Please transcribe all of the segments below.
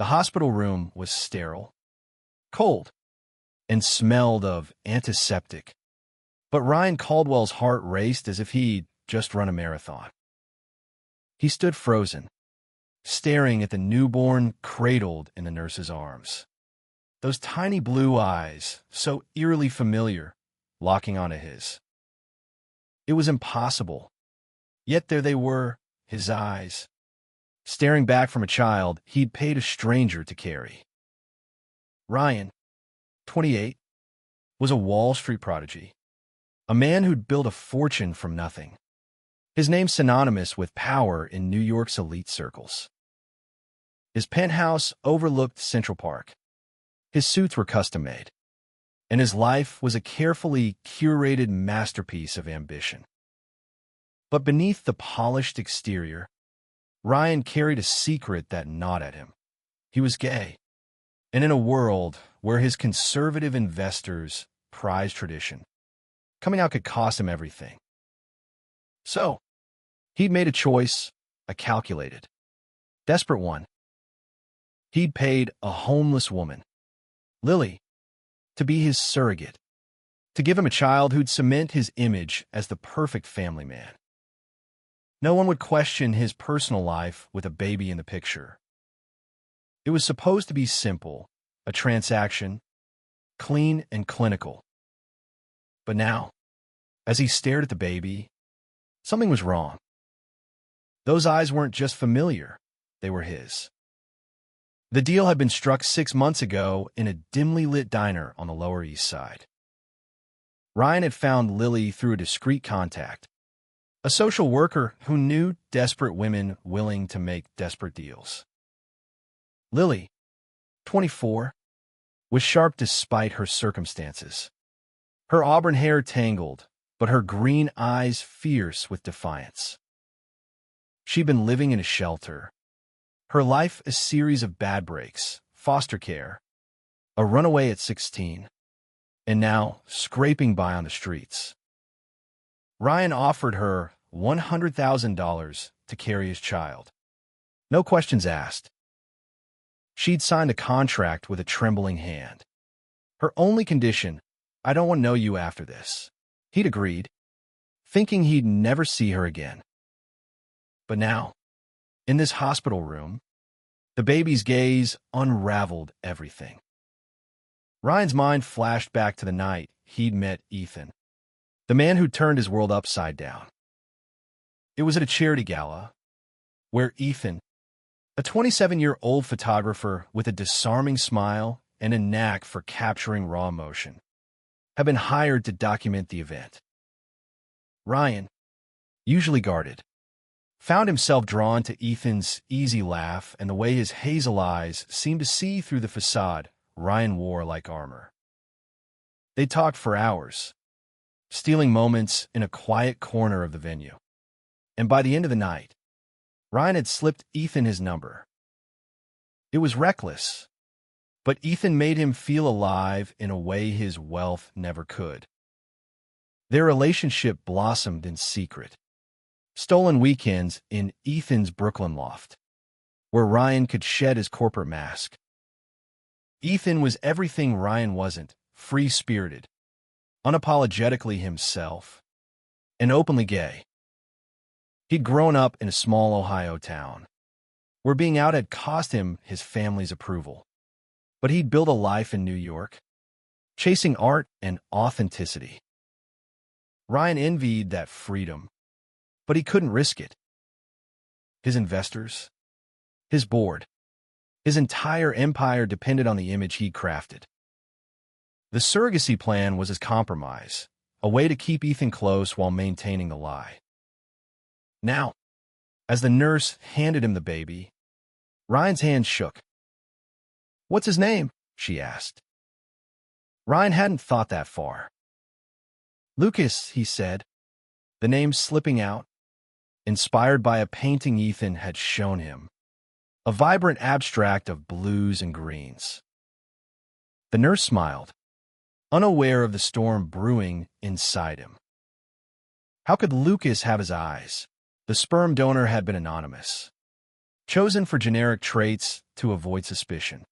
The hospital room was sterile, cold, and smelled of antiseptic. But Ryan Caldwell's heart raced as if he'd just run a marathon. He stood frozen, staring at the newborn cradled in the nurse's arms. Those tiny blue eyes, so eerily familiar, locking onto his. It was impossible. Yet there they were, his eyes, staring back from a child he'd paid a stranger to carry. Ryan, 28, was a Wall Street prodigy, a man who'd built a fortune from nothing. His name synonymous with power in New York's elite circles. His penthouse overlooked Central Park. His suits were custom-made, and his life was a carefully curated masterpiece of ambition. But beneath the polished exterior, Ryan carried a secret that gnawed at him. He was gay, and in a world where his conservative investors prized tradition, coming out could cost him everything. So, he'd made a choice, a calculated, desperate one. He'd paid a homeless woman, Lily, to be his surrogate, to give him a child who'd cement his image as the perfect family man. No one would question his personal life with a baby in the picture. It was supposed to be simple, a transaction, clean and clinical. But now, as he stared at the baby, something was wrong. Those eyes weren't just familiar, they were his. The deal had been struck 6 months ago in a dimly lit diner on the Lower East Side. Ryan had found Lily through a discreet contact, a social worker who knew desperate women willing to make desperate deals. Lily, 24, was sharp despite her circumstances. Her auburn hair tangled, but her green eyes fierce with defiance. She'd been living in a shelter, her life a series of bad breaks, foster care, a runaway at 16, and now scraping by on the streets. Ryan offered her $100,000 to carry his child. No questions asked. She'd signed a contract with a trembling hand. Her only condition, I don't want to know you after this. He'd agreed, thinking he'd never see her again. But now, in this hospital room, the baby's gaze unraveled everything. Ryan's mind flashed back to the night he'd met Ethan, the man who turned his world upside down. It was at a charity gala, where Ethan, a 27-year-old photographer with a disarming smile and a knack for capturing raw emotion, had been hired to document the event. Ryan, usually guarded, found himself drawn to Ethan's easy laugh and the way his hazel eyes seemed to see through the facade Ryan wore like armor. They talked for hours, stealing moments in a quiet corner of the venue. And by the end of the night, Ryan had slipped Ethan his number. It was reckless, but Ethan made him feel alive in a way his wealth never could. Their relationship blossomed in secret. Stolen weekends in Ethan's Brooklyn loft, where Ryan could shed his corporate mask. Ethan was everything Ryan wasn't, free-spirited, unapologetically himself, and openly gay. He'd grown up in a small Ohio town, where being out had cost him his family's approval. But he'd built a life in New York, chasing art and authenticity. Ryan envied that freedom, but he couldn't risk it. His investors, his board, his entire empire depended on the image he'd crafted. The surrogacy plan was his compromise, a way to keep Ethan close while maintaining the lie. Now, as the nurse handed him the baby, Ryan's hand shook. "What's his name?" she asked. Ryan hadn't thought that far. "Lucas," he said, the name slipping out, inspired by a painting Ethan had shown him, a vibrant abstract of blues and greens. The nurse smiled, unaware of the storm brewing inside him. How could Lucas have his eyes? The sperm donor had been anonymous. chosen for generic traits to avoid suspicion.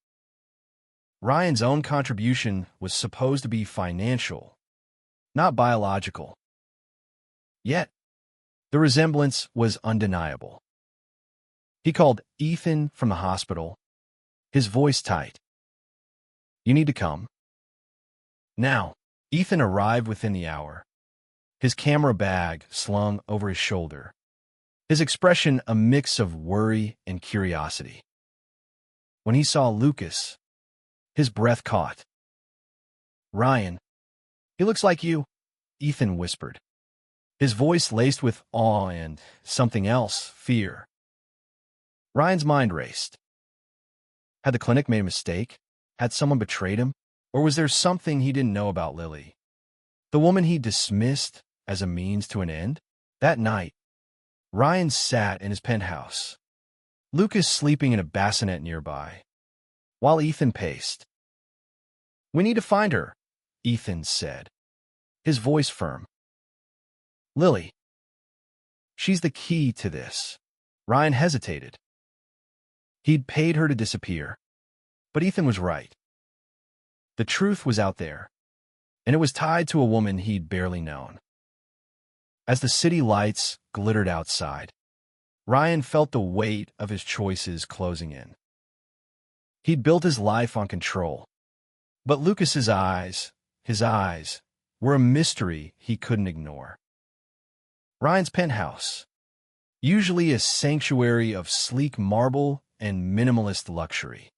Ryan's own contribution was supposed to be financial, not biological. Yet, the resemblance was undeniable. He called Ethan from the hospital, his voice tight. "You need to come." Now, Ethan arrived within the hour, his camera bag slung over his shoulder, his expression a mix of worry and curiosity. When he saw Lucas, his breath caught. "Ryan, he looks like you," Ethan whispered, his voice laced with awe and something else, fear. Ryan's mind raced. Had the clinic made a mistake? Had someone betrayed him? Or was there something he didn't know about Lily, the woman he dismissed as a means to an end? That night, Ryan sat in his penthouse, Lucas sleeping in a bassinet nearby, while Ethan paced. "We need to find her," Ethan said, his voice firm. "Lily. She's the key to this." Ryan hesitated. He'd paid her to disappear, but Ethan was right. The truth was out there, and it was tied to a woman he'd barely known. As the city lights glittered outside, Ryan felt the weight of his choices closing in. He'd built his life on control, but Lucas's eyes, his eyes, were a mystery he couldn't ignore. Ryan's penthouse, usually a sanctuary of sleek marble and minimalist luxury,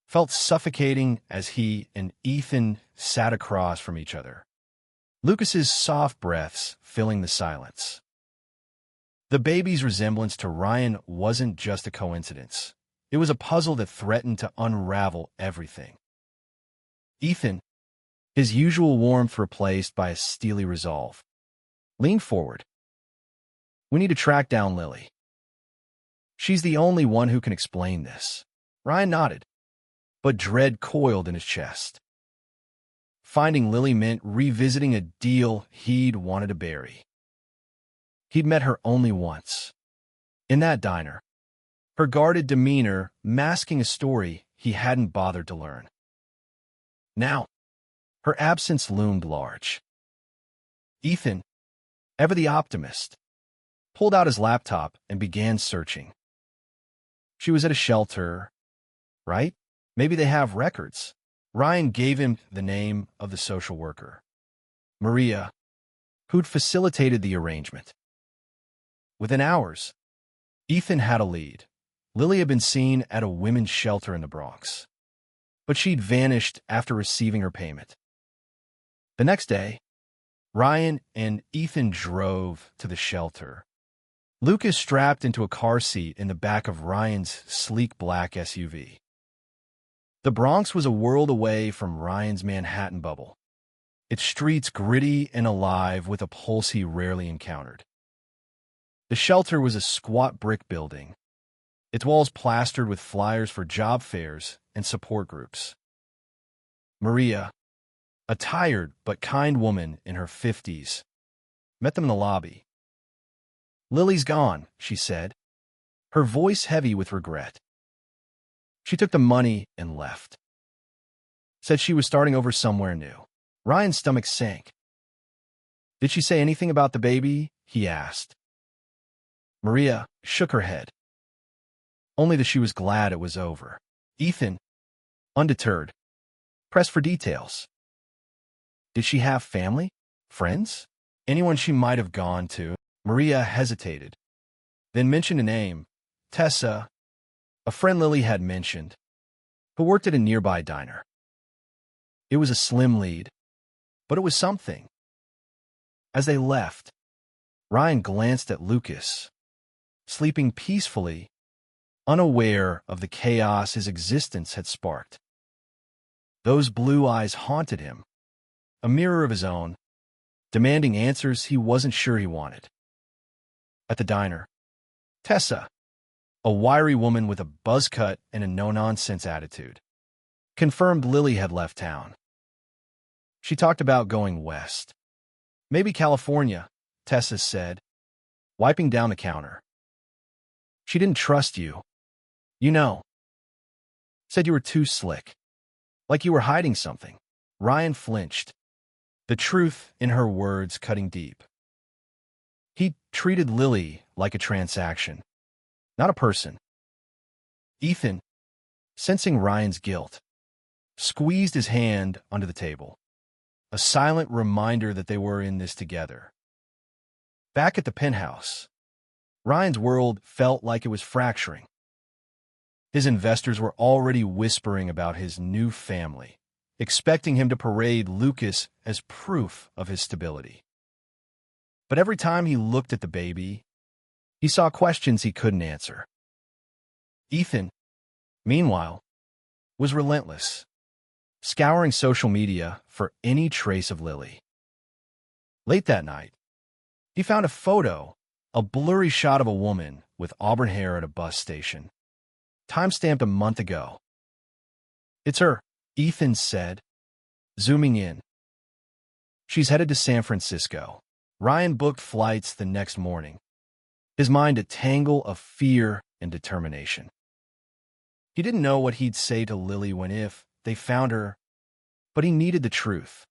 felt suffocating as he and Ethan sat across from each other, Lucas's soft breaths filling the silence. The baby's resemblance to Ryan wasn't just a coincidence. It was a puzzle that threatened to unravel everything. Ethan, his usual warmth replaced by a steely resolve, leaned forward. "We need to track down Lily. She's the only one who can explain this." Ryan nodded, but dread coiled in his chest. Finding Lily meant revisiting a deal he'd wanted to bury. He'd met her only once, in that diner, her guarded demeanor masking a story he hadn't bothered to learn. Now, her absence loomed large. Ethan, ever the optimist, pulled out his laptop and began searching. She was at a shelter, right? Maybe they have records. Ryan gave him the name of the social worker, Maria, who'd facilitated the arrangement. Within hours, Ethan had a lead. Lily had been seen at a women's shelter in the Bronx, but she'd vanished after receiving her payment. The next day, Ryan and Ethan drove to the shelter, Lucas strapped into a car seat in the back of Ryan's sleek black SUV. The Bronx was a world away from Ryan's Manhattan bubble, its streets gritty and alive with a pulse he rarely encountered. The shelter was a squat brick building, its walls plastered with flyers for job fairs and support groups. Maria, a tired but kind woman in her 50s, met them in the lobby. "Lily's gone," she said, her voice heavy with regret. "She took the money and left. Said she was starting over somewhere new." Ryan's stomach sank. "Did she say anything about the baby?" he asked. Maria shook her head. Only that she was glad it was over. Ethan, undeterred, pressed for details. Did she have family? Friends? Anyone she might have gone to? Maria hesitated, then mentioned a name, Tessa, a friend Lily had mentioned, who worked at a nearby diner. It was a slim lead, but it was something. As they left, Ryan glanced at Lucas, sleeping peacefully, unaware of the chaos his existence had sparked. Those blue eyes haunted him, a mirror of his own, demanding answers he wasn't sure he wanted. At the diner, Tessa, a wiry woman with a buzz cut and a no-nonsense attitude, confirmed Lily had left town. She talked about going west. "Maybe California," Tessa said, wiping down the counter. "She didn't trust you," You know, said you were too slick, like you were hiding something. Ryan flinched, the truth in her words cutting deep. He treated Lily like a transaction, not a person. Ethan, sensing Ryan's guilt, squeezed his hand under the table, a silent reminder that they were in this together. Back at the penthouse, Ryan's world felt like it was fracturing. His investors were already whispering about his new family, expecting him to parade Lucas as proof of his stability. But every time he looked at the baby, he saw questions he couldn't answer. Ethan, meanwhile, was relentless, scouring social media for any trace of Lily. Late that night, he found a photo, a blurry shot of a woman with auburn hair at a bus station, time-stamped a month ago. "It's her," Ethan said, zooming in. "She's headed to San Francisco." Ryan booked flights the next morning, his mind a tangle of fear and determination. He didn't know what he'd say to Lily when if they found her, but he needed the truth.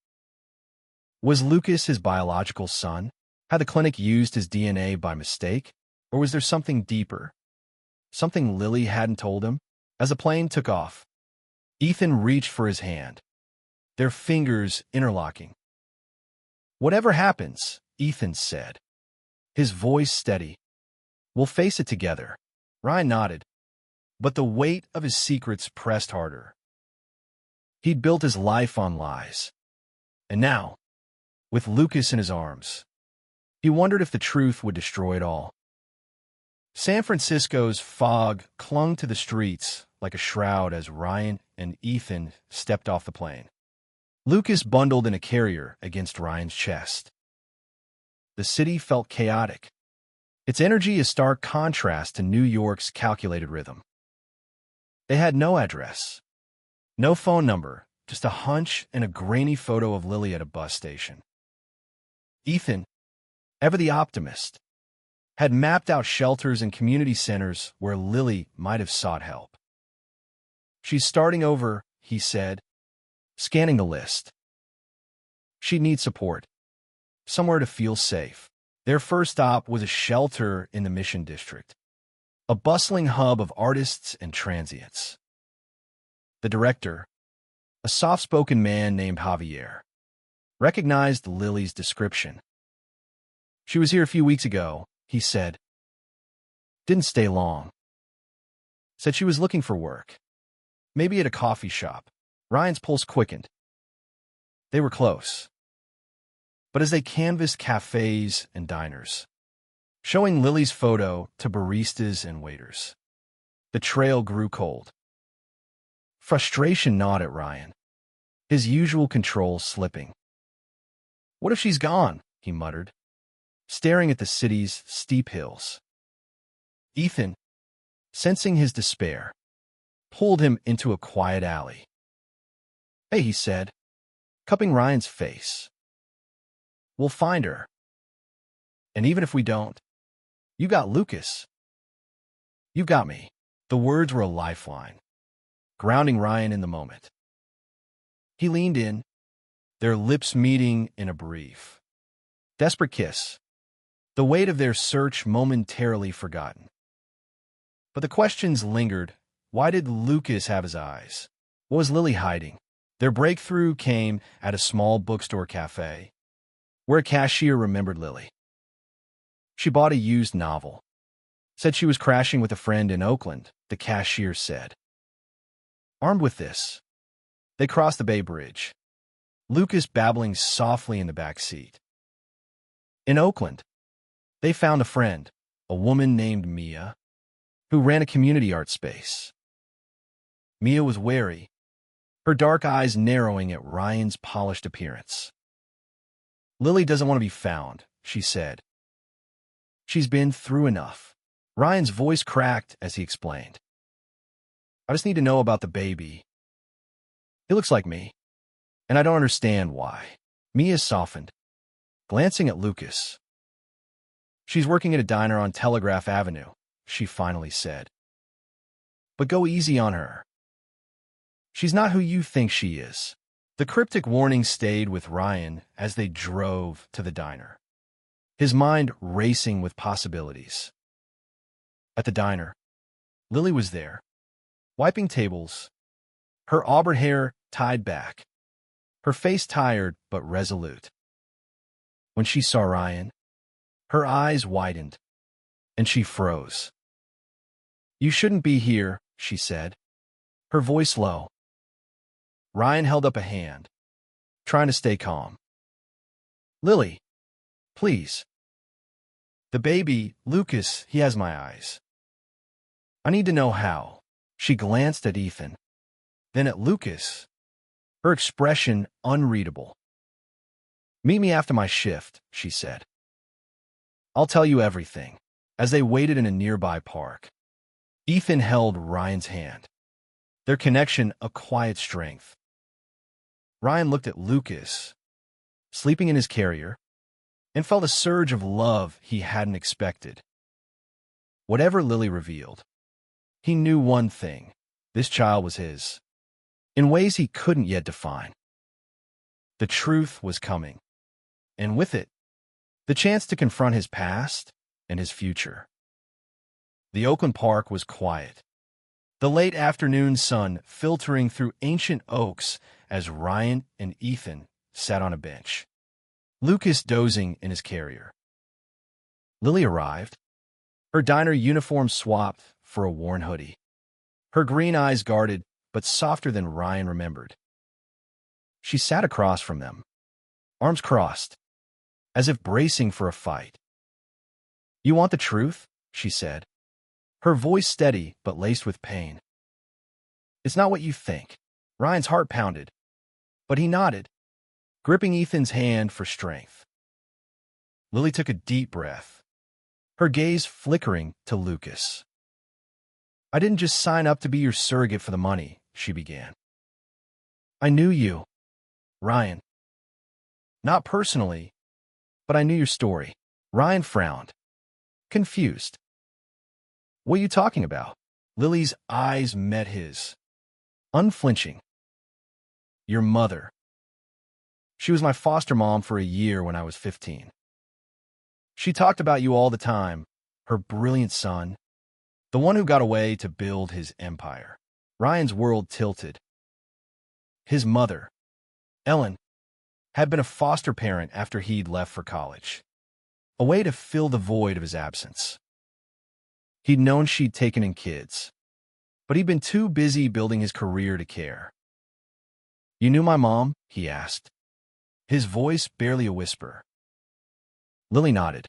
Was Lucas his biological son? Had the clinic used his DNA by mistake? Or was there something deeper? Something Lily hadn't told him? As the plane took off, Ethan reached for his hand, their fingers interlocking. "Whatever happens," Ethan said, his voice steady, "we'll face it together." Ryan nodded, but the weight of his secrets pressed harder. He'd built his life on lies, and now, with Lucas in his arms, he wondered if the truth would destroy it all. San Francisco's fog clung to the streets like a shroud as Ryan and Ethan stepped off the plane. Lucas bundled in a carrier against Ryan's chest. The city felt chaotic, its energy a stark contrast to New York's calculated rhythm. They had no address, no phone number, just a hunch and a grainy photo of Lily at a bus station. Ethan, ever the optimist, had mapped out shelters and community centers where Lily might have sought help. "She's starting over," he said, scanning the list. "She'd need support, somewhere to feel safe." Their first stop was a shelter in the Mission District, a bustling hub of artists and transients. The director, a soft-spoken man named Javier, recognized Lily's description. "She was here a few weeks ago," he said. "Didn't stay long. Said she was looking for work. Maybe at a coffee shop." Ryan's pulse quickened. They were close. But as they canvassed cafes and diners, showing Lily's photo to baristas and waiters, the trail grew cold. Frustration gnawed at Ryan, his usual control slipping. "What if she's gone?" he muttered, staring at the city's steep hills. Ethan, sensing his despair, pulled him into a quiet alley. "Hey," he said, cupping Ryan's face. "We'll find her. And even if we don't, you got Lucas. You've got me." The words were a lifeline, grounding Ryan in the moment. He leaned in, their lips meeting in a brief, desperate kiss, the weight of their search momentarily forgotten. But the questions lingered. Why did Lucas have his eyes? What was Lily hiding? Their breakthrough came at a small bookstore cafe, where a cashier remembered Lily. She bought a used novel. Said she was crashing with a friend in Oakland, the cashier said. Armed with this, they crossed the Bay Bridge, Lucas babbling softly in the back seat. In Oakland, they found a friend, a woman named Mia, who ran a community art space. Mia was wary, her dark eyes narrowing at Ryan's polished appearance. "Lily doesn't want to be found," she said. "She's been through enough." Ryan's voice cracked as he explained. "I just need to know about the baby. He looks like me, and I don't understand why." Mia softened, glancing at Lucas. "She's working at a diner on Telegraph Avenue," she finally said. but go easy on her. She's not who you think she is." The cryptic warning stayed with Ryan as they drove to the diner, his mind racing with possibilities. At the diner, Lily was there, wiping tables, her auburn hair tied back, her face tired but resolute. When she saw Ryan, her eyes widened, and she froze. "You shouldn't be here," she said, her voice low. Ryan held up a hand, trying to stay calm. "Lily, please. The baby, Lucas, he has my eyes. I need to know how." She glanced at Ethan, then at Lucas, her expression unreadable. "Meet me after my shift," she said. "I'll tell you everything." As they waited in a nearby park, Ethan held Ryan's hand, their connection a quiet strength. Ryan looked at Lucas, sleeping in his carrier, and felt a surge of love he hadn't expected. Whatever Lily revealed, he knew one thing: this child was his, in ways he couldn't yet define. The truth was coming, and with it, the chance to confront his past and his future. The Oakland Park was quiet, the late afternoon sun filtering through ancient oaks as Ryan and Ethan sat on a bench, Lucas dozing in his carrier. Lily arrived, her diner uniform swapped for a worn hoodie, her green eyes guarded but softer than Ryan remembered. She sat across from them, arms crossed, as if bracing for a fight. "You want the truth?" she said, her voice steady but laced with pain. "It's not what you think." Ryan's heart pounded, but he nodded, gripping Ethan's hand for strength. Lily took a deep breath, her gaze flickering to Lucas. "I didn't just sign up to be your surrogate for the money," she began. "I knew you, Ryan. Not personally, but I knew your story." Ryan frowned, confused. "What are you talking about?" Lily's eyes met his, unflinching. "Your mother. She was my foster mom for a year when I was 15. She talked about you all the time, her brilliant son, the one who got away to build his empire." Ryan's world tilted. His mother, Ellen, had been a foster parent after he'd left for college, a way to fill the void of his absence. He'd known she'd taken in kids, but he'd been too busy building his career to care. "You knew my mom?" he asked, his voice barely a whisper. Lily nodded.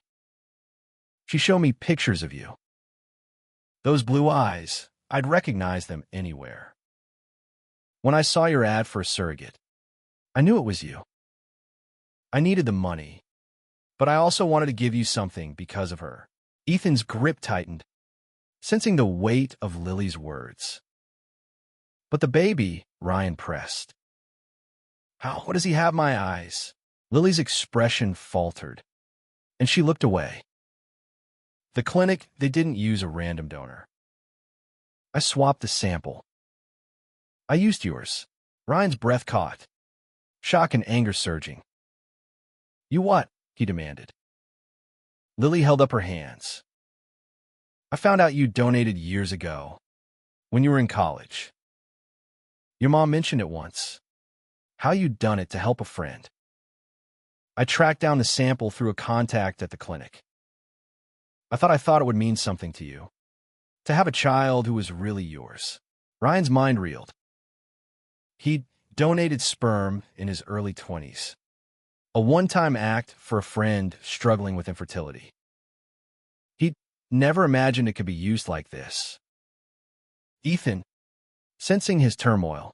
"She showed me pictures of you. Those blue eyes, I'd recognize them anywhere. When I saw your ad for a surrogate, I knew it was you. I needed the money, but I also wanted to give you something because of her." Ethan's grip tightened, sensing the weight of Lily's words. "But the baby," Ryan pressed. How does he have my eyes?" Lily's expression faltered, and she looked away. "The clinic, they didn't use a random donor. I swapped the sample. I used yours." Ryan's breath caught, shock and anger surging. "You what?" he demanded. Lily held up her hands. "I found out you donated years ago, when you were in college. Your mom mentioned it once, how you'd done it to help a friend. I tracked down the sample through a contact at the clinic. I thought it would mean something to you, to have a child who was really yours." Ryan's mind reeled. He'd donated sperm in his early 20s, a one-time act for a friend struggling with infertility. He'd never imagined it could be used like this. Ethan, sensing his turmoil,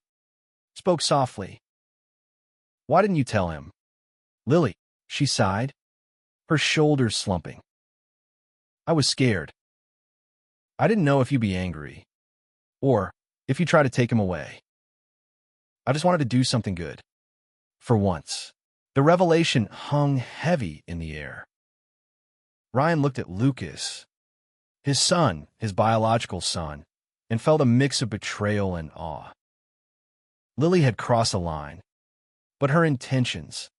spoke softly. "Why didn't you tell him?" "Lily," she sighed, her shoulders slumping. "I was scared. I didn't know if you'd be angry, or if you try to take him away. I just wanted to do something good. For once." The revelation hung heavy in the air. Ryan looked at Lucas, his son, his biological son, and felt a mix of betrayal and awe. Lily had crossed a line, but her intentions,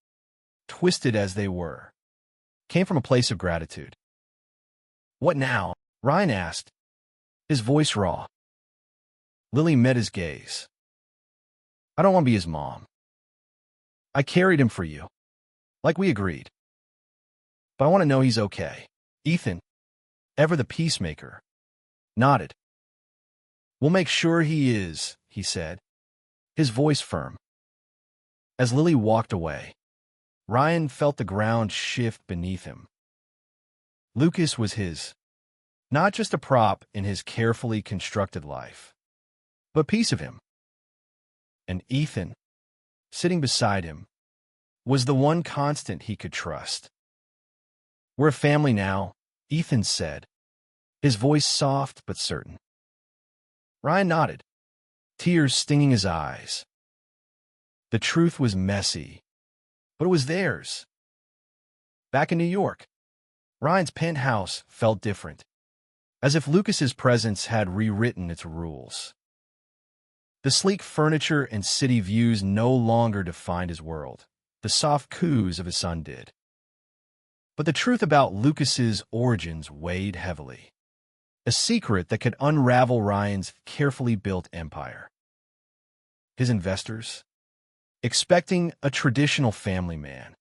twisted as they were, came from a place of gratitude. "What now?" Ryan asked, his voice raw. Lily met his gaze. "I don't want to be his mom. I carried him for you, like we agreed. But I want to know he's okay." Ethan, ever the peacemaker, nodded. "We'll make sure he is," he said, his voice firm. As Lily walked away, Ryan felt the ground shift beneath him. Lucas was his, not just a prop in his carefully constructed life, but a piece of him. And Ethan, sitting beside him, was the one constant he could trust. "We're a family now," Ethan said, his voice soft but certain. Ryan nodded, tears stinging his eyes. The truth was messy, but it was theirs. Back in New York, Ryan's penthouse felt different, as if Lucas's presence had rewritten its rules. The sleek furniture and city views no longer defined his world. The soft coos of his son did. But the truth about Lucas's origins weighed heavily, a secret that could unravel Ryan's carefully built empire. His investors, expecting a traditional family man,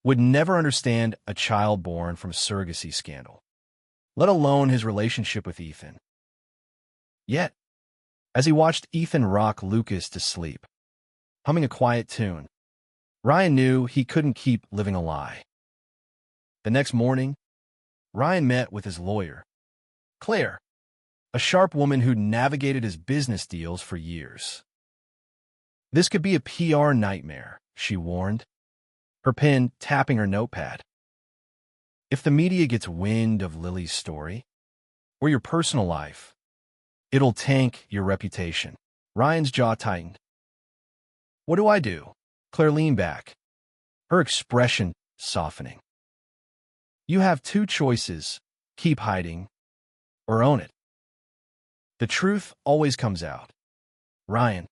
would never understand a child born from a surrogacy scandal, let alone his relationship with Ethan. Yet, as he watched Ethan rock Lucas to sleep, humming a quiet tune, Ryan knew he couldn't keep living a lie. The next morning, Ryan met with his lawyer, Claire, a sharp woman who'd navigated his business deals for years. "This could be a PR nightmare," she warned, her pen tapping her notepad. "If the media gets wind of Lily's story, or your personal life, it'll tank your reputation." Ryan's jaw tightened. "What do I do?" Claire leaned back, her expression softening. "You have two choices: keep hiding, or own it. The truth always comes out. Ryan,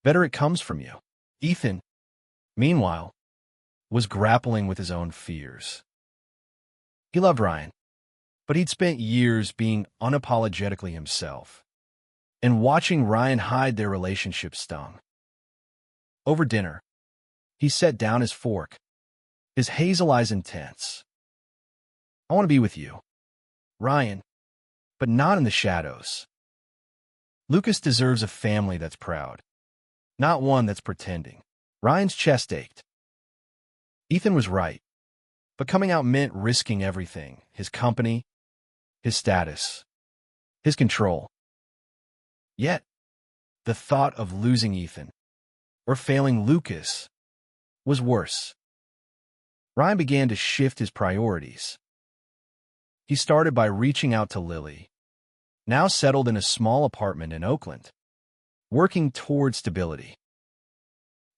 better it comes from you." Ethan, meanwhile, was grappling with his own fears. He loved Ryan, but he'd spent years being unapologetically himself, and watching Ryan hide their relationship stung. Over dinner, he set down his fork, his hazel eyes intense. "I want to be with you, Ryan, but not in the shadows. Lucas deserves a family that's proud, not one that's pretending." Ryan's chest ached. Ethan was right, but coming out meant risking everything: his company, his status, his control. Yet, the thought of losing Ethan, or failing Lucas, was worse. Ryan began to shift his priorities. He started by reaching out to Lily, now settled in a small apartment in Oakland, working toward stability.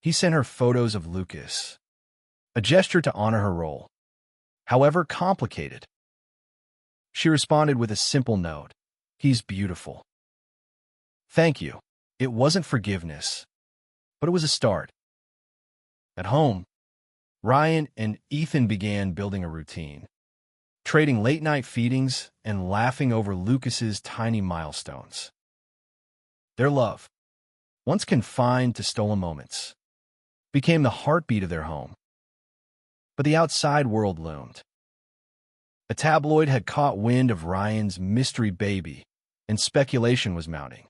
He sent her photos of Lucas, a gesture to honor her role, however complicated. She responded with a simple note: "He's beautiful." "Thank you." It wasn't forgiveness, but it was a start. At home, Ryan and Ethan began building a routine, trading late-night feedings and laughing over Lucas's tiny milestones. Their love, once confined to stolen moments, became the heartbeat of their home. But the outside world loomed. A tabloid had caught wind of Ryan's mystery baby, and speculation was mounting.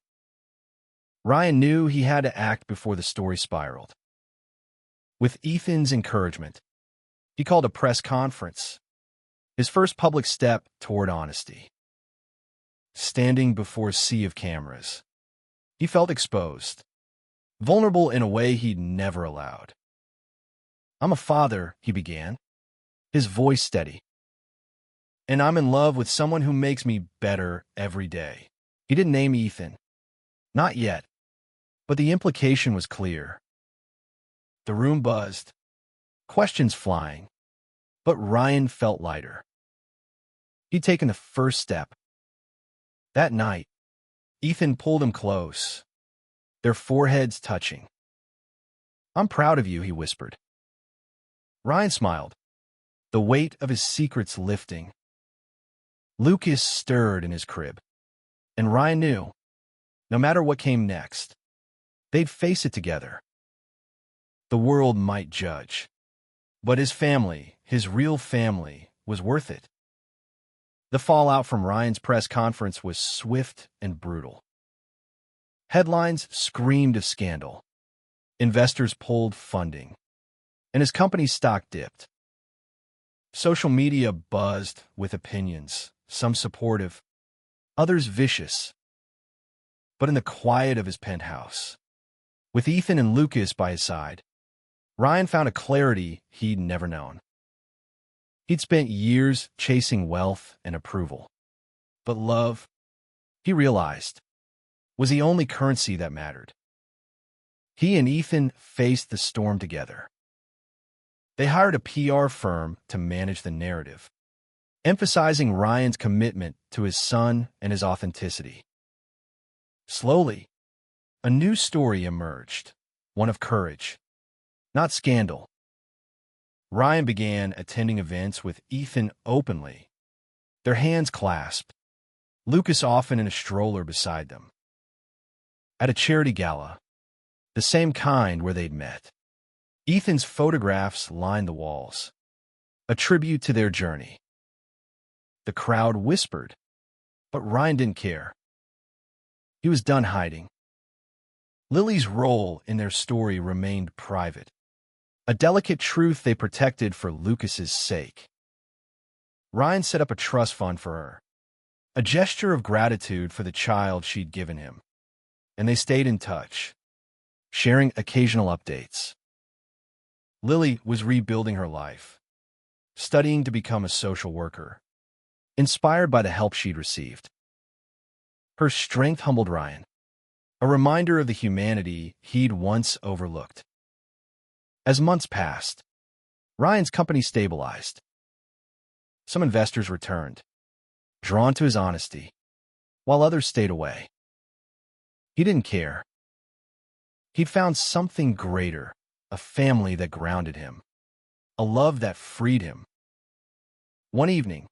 Ryan knew he had to act before the story spiraled. With Ethan's encouragement, he called a press conference, his first public step toward honesty. Standing before a sea of cameras, he felt exposed, vulnerable in a way he'd never allowed. "I'm a father," he began, his voice steady. "And I'm in love with someone who makes me better every day." He didn't name Ethan. Not yet, but the implication was clear. The room buzzed, questions flying, but Ryan felt lighter. He'd taken the first step. That night, Ethan pulled him close, their foreheads touching. "I'm proud of you," he whispered. Ryan smiled, the weight of his secrets lifting. Lucas stirred in his crib, and Ryan knew, no matter what came next, they'd face it together. The world might judge, but his family, his real family, was worth it. The fallout from Ryan's press conference was swift and brutal. Headlines screamed of scandal. Investors pulled funding, and his company's stock dipped. Social media buzzed with opinions, some supportive, others vicious. But in the quiet of his penthouse, with Ethan and Lucas by his side, Ryan found a clarity he'd never known. He'd spent years chasing wealth and approval. But love, he realized, was the only currency that mattered. He and Ethan faced the storm together. They hired a PR firm to manage the narrative, emphasizing Ryan's commitment to his son and his authenticity. Slowly, a new story emerged, one of courage, not scandal. Ryan began attending events with Ethan openly, their hands clasped, Lucas often in a stroller beside them. At a charity gala, the same kind where they'd met, Ethan's photographs lined the walls, a tribute to their journey. The crowd whispered, but Ryan didn't care. He was done hiding. Lily's role in their story remained private, a delicate truth they protected for Lucas's sake. Ryan set up a trust fund for her, a gesture of gratitude for the child she'd given him, and they stayed in touch, sharing occasional updates. Lily was rebuilding her life, studying to become a social worker, inspired by the help she'd received. Her strength humbled Ryan, a reminder of the humanity he'd once overlooked. As months passed, Ryan's company stabilized. Some investors returned, drawn to his honesty, while others stayed away. He didn't care. He'd found something greater, a family that grounded him, a love that freed him. One evening,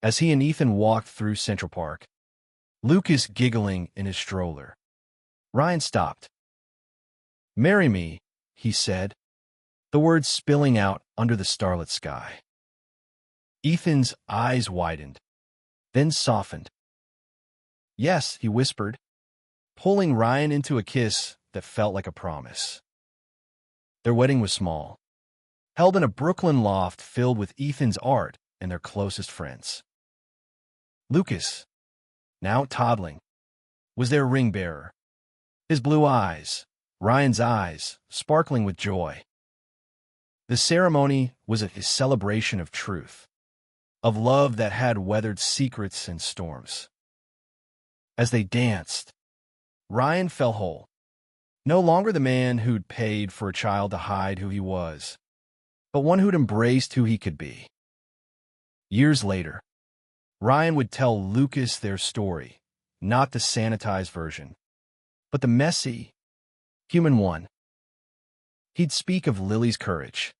as he and Ethan walked through Central Park, Lucas giggling in his stroller, Ryan stopped. "Marry me," he said, the words spilling out under the starlit sky. Ethan's eyes widened, then softened. "Yes," he whispered, pulling Ryan into a kiss that felt like a promise. Their wedding was small, held in a Brooklyn loft filled with Ethan's art and their closest friends. Lucas, now toddling, was their ring bearer, his blue eyes, Ryan's eyes, sparkling with joy. The ceremony was a celebration of truth, of love that had weathered secrets and storms. As they danced, Ryan felt whole, no longer the man who'd paid for a child to hide who he was, but one who'd embraced who he could be. Years later, Ryan would tell Lucas their story, not the sanitized version, but the messy, human one. He'd speak of Lily's courage,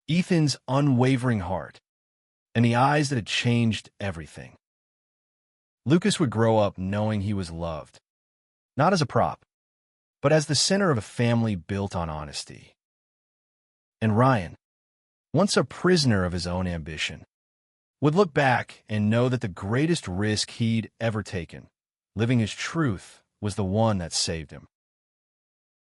Ethan's unwavering heart, and the eyes that had changed everything. Lucas would grow up knowing he was loved, not as a prop, but as the center of a family built on honesty. And Ryan, once a prisoner of his own ambition, would look back and know that the greatest risk he'd ever taken, living his truth, was the one that saved him.